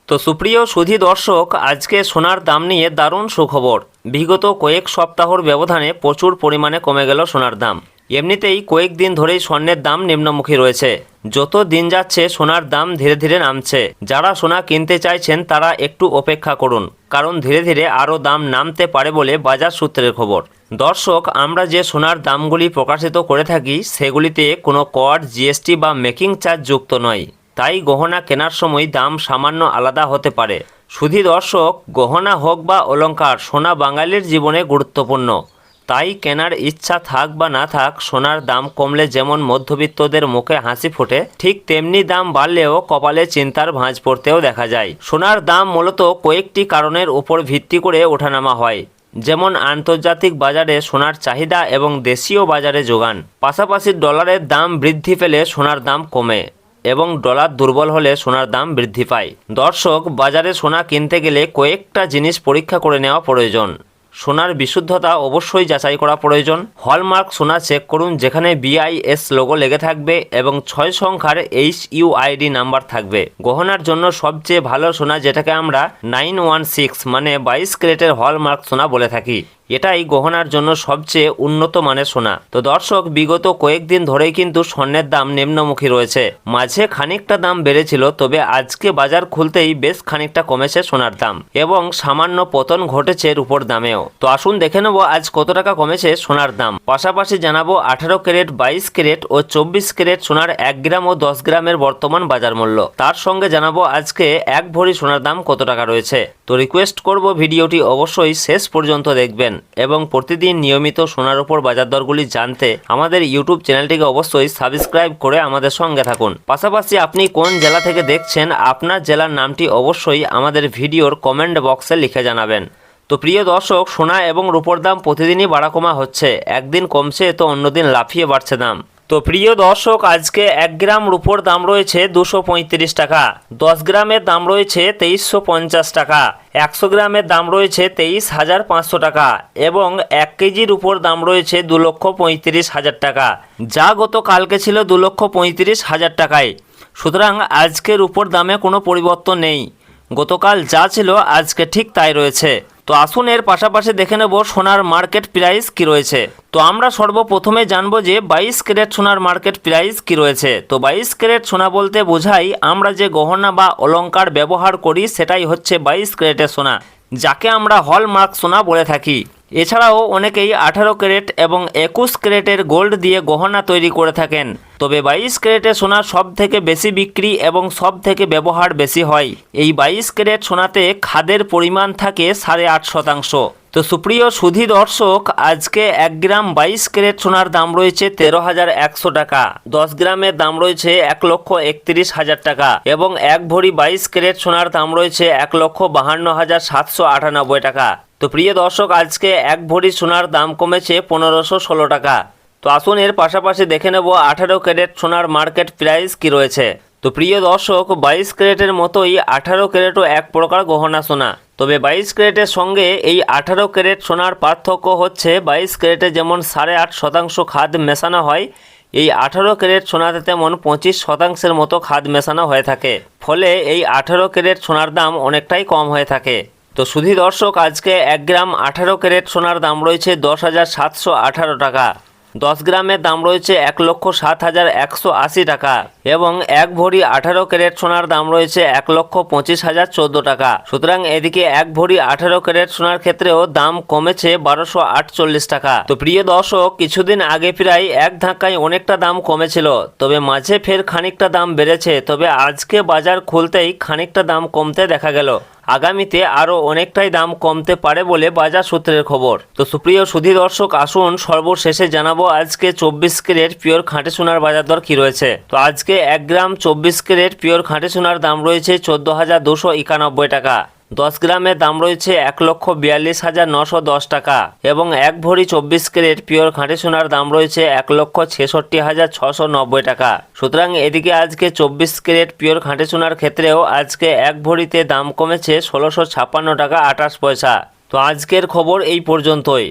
তো সুপ্রিয় সুধী দর্শক, আজকে সোনার দাম নিয়ে দারুণ সুখবর। বিগত কয়েক সপ্তাহর ব্যবধানে প্রচুর পরিমাণে কমে গেল সোনার দাম। এমনিতেই কয়েকদিন ধরেই স্বর্ণের দাম নিম্নমুখী রয়েছে। যত দিন যাচ্ছে সোনার দাম ধীরে ধীরে নামছে। যারা সোনা কিনতে চাইছেন তারা একটু অপেক্ষা করুন, কারণ ধীরে ধীরে আরও দাম নামতে পারে বলে বাজার সূত্রের খবর। দর্শক, আমরা যে সোনার দামগুলি প্রকাশিত করে থাকি সেগুলিতে কোনো কর, জিএসটি বা মেকিং চার্জ যুক্ত নয়। তাই গহনা কেনার সময় দাম সামান্য আলাদা হতে পারে। শুধু দর্শক, গহনা হোক বা অলংকার, সোনা বাঙালির জীবনে গুরুত্বপূর্ণ। তাই কেনার ইচ্ছা থাক বা না থাক, সোনার দাম কমলে যেমন মধ্যবিত্তদের মুখে হাসি ফোটে, ঠিক তেমনি দাম বাড়লেও কপালে চিন্তার ভাঁজ পড়তেও দেখা যায়। সোনার দাম মূলত কয়েকটি কারণের উপর ভিত্তি করে ওঠানামা হয়, যেমন আন্তর্জাতিক বাজারে সোনার চাহিদা এবং দেশীয় বাজারে যোগান। পাশাপাশি ডলারের দাম বৃদ্ধি পেলে সোনার দাম কমে এবং ডলার দুর্বল হলে সোনার দাম বৃদ্ধি পায়। দর্শক, বাজারে সোনা কিনতে গেলে কয়েকটা জিনিস পরীক্ষা করে নেওয়া প্রয়োজন। সোনার বিশুদ্ধতা অবশ্যই যাচাই করা প্রয়োজন। হলমার্ক সোনা চেক করুন, যেখানে BIS লোগো লেগে থাকবে এবং 6 সংখ্যার HUID নাম্বার থাকবে। গহনার জন্য সবচেয়ে ভালো সোনা, যেটাকে আমরা 916 মানে 22 ক্যারেটের হলমার্ক সোনা বলে থাকি, এটাই গহনার জন্য সবচেয়ে উন্নত মানের সোনা। তো দর্শক, বিগত কয়েকদিন ধরেই কিন্তু স্বর্ণের দাম নিম্নমুখী রয়েছে। মাঝে খানিকটা দাম বেড়েছিল, তবে আজকে বাজার খুলতেই বেশ খানিকটা কমেছে সোনার দাম এবং সামান্য পতন ঘটেছে রূপোর দামেও। তো আসুন দেখে নেব আজ কত টাকা কমেছে সোনার দাম। পাশাপাশি জানাবো 18 ক্যারেট, 22 ক্যারেট ও 24 ক্যারেট সোনার 1 গ্রাম ও 10 গ্রামের বর্তমান বাজার মূল্য। তার সঙ্গে জানাবো আজকে 1 ভরি সোনার দাম কত টাকা রয়েছে। তো রিকোয়েস্ট করব ভিডিওটি অবশ্যই শেষ পর্যন্ত দেখবেন এবং প্রতিদিন নিয়মিত সোনার উপর বাজার দরগুলি জানতে আমাদের ইউটিউব চ্যানেলটিকে অবশ্যই সাবস্ক্রাইব করে আমাদের সঙ্গে থাকুন। পাশাপাশি আপনি কোন জেলা থেকে দেখছেন, আপনার জেলার নামটি অবশ্যই আমাদের ভিডিওর কমেন্ট বক্সে লিখে জানাবেন। তো প্রিয় দর্শক, সোনা এবং রূপোর দাম প্রতিদিনই বাড়া কমা হচ্ছে। একদিন কমছে তো অন্যদিন লাফিয়ে বাড়ছে দাম। তো প্রিয় দর্শক, আজকে 1 গ্রাম রূপোর দাম রয়েছে 235 টাকা, 10 গ্রামের দাম রয়েছে 2350 টাকা, 100 গ্রামের দাম রয়েছে 23,500 টাকা এবং 1 কেজির উপর দাম রয়েছে 2,35,000 টাকা, যা গতকালকে ছিল 2,35,000 টাকায়। সুতরাং আজকের উপর দামে কোনো পরিবর্তন নেই। গতকাল যা ছিল আজকে ঠিক তাই রয়েছে। তো আসুন এর পাশাপাশি দেখে নেব সোনার মার্কেট প্রাইস কি রয়েছে। তো আমরা সর্বপ্রথমে জানবো যে 22 ক্যারেট সোনার মার্কেট প্রাইস কি রয়েছে। তো 22 ক্যারেট সোনা বলতে বোঝাই আমরা যে গহনা বা অলংকার ব্যবহার করি সেটাই হচ্ছে 22 ক্যারেটের সোনা, যাকে আমরা হলমার্ক সোনা বলে থাকি। এছাড়াও অনেকেই 18 ক্যারেট এবং 21 ক্যারেটের গোল্ড দিয়ে গহনা তৈরি করে থাকেন। তবে 22 ক্যারেটের সোনা সব থেকে বেশি বিক্রি এবং সব থেকে ব্যবহার বেশি হয়। এই 22 ক্যারেট সোনাতে খাদের পরিমাণ থাকে 8.5%। তো সুপ্রিয় সুধী দর্শক, আজকে 1 গ্রাম 22 ক্যারেট সোনার দাম রয়েছে 13,100 টাকা, 10 গ্রামের দাম রয়েছে 1,31,000 টাকা এবং 1 ভরি 22 ক্যারেট সোনার দাম রয়েছে 1,52,798 টাকা। তো প্রিয় দর্শক, আজকে 1 ভরি সোনার দাম কমেছে 1516 টাকা। তো আসুন এর পাশাপাশি দেখে নেব 18 ক্যারেট সোনার মার্কেট প্রাইস কি রয়েছে। তো প্রিয় দর্শক, 22 ক্যারেটের মতোই 18 ক্যারেটও এক প্রকার গহনা সোনা। তবে 22 ক্যারেটের সঙ্গে এই 18 ক্যারেট সোনার পার্থক্য হচ্ছে 22 ক্যারেটে যেমন 8.5% খাদ মেশানো হয়, এই 18 ক্যারেট সোনাতে তেমন 25% মতো খাদ মেশানো হয়ে থাকে। ফলে এই 18 ক্যারেট সোনার দাম অনেকটাই কম হয়ে থাকে। তো শুধু দর্শক, আজকে 1 গ্রাম 18 ক্যারেট সোনার দাম রয়েছে 10,718 টাকা, 10 গ্রামের দাম রয়েছে 1,07,180 টাকা এবং 1 ভরি 18 ক্যারেট সোনার দাম রয়েছে 1,25,014 টাকা। সুতরাং এদিকে 1 ভরি 18 ক্যারেট সোনার ক্ষেত্রেও দাম কমেছে 1,248 টাকা। তো প্রিয় দর্শক, কিছুদিন আগে প্রায় এক ধাক্কায় অনেকটা দাম কমেছিল, তবে মাঝে ফের খানিকটা দাম বেড়েছে। তবে আজকে বাজার খুলতেই খানিকটা দাম কমতে দেখা গেল। আগামীতে আরও অনেকটাই দাম কমতে পারে বলে বাজার সূত্রের খবর। তো সুপ্রিয় সুধী দর্শক, আসুন সর্বশেষে জানাবো আজকে 24 ক্যারেট পিওর খাঁটি সোনার বাজার দর কি রয়েছে। তো আজকে 1 গ্রাম 24 ক্যারেট পিওর খাঁটি সোনার দাম রয়েছে 14,291 টাকা, 10 গ্রামের দাম রয়েছে 1,42,910 টাকা এবং 1 ভরি 24 ক্যারেট পিওর খাঁটি সোনার দাম রয়েছে 1,66,690 টাকা। সুতরাং এদিকে আজকে 24 ক্যারেট পিওর খাঁটি সোনার ক্ষেত্রেও আজকে 1 ভরিতে দাম কমেছে 1656 টাকা 28 পয়সা। তো আজকের খবর এই পর্যন্তই।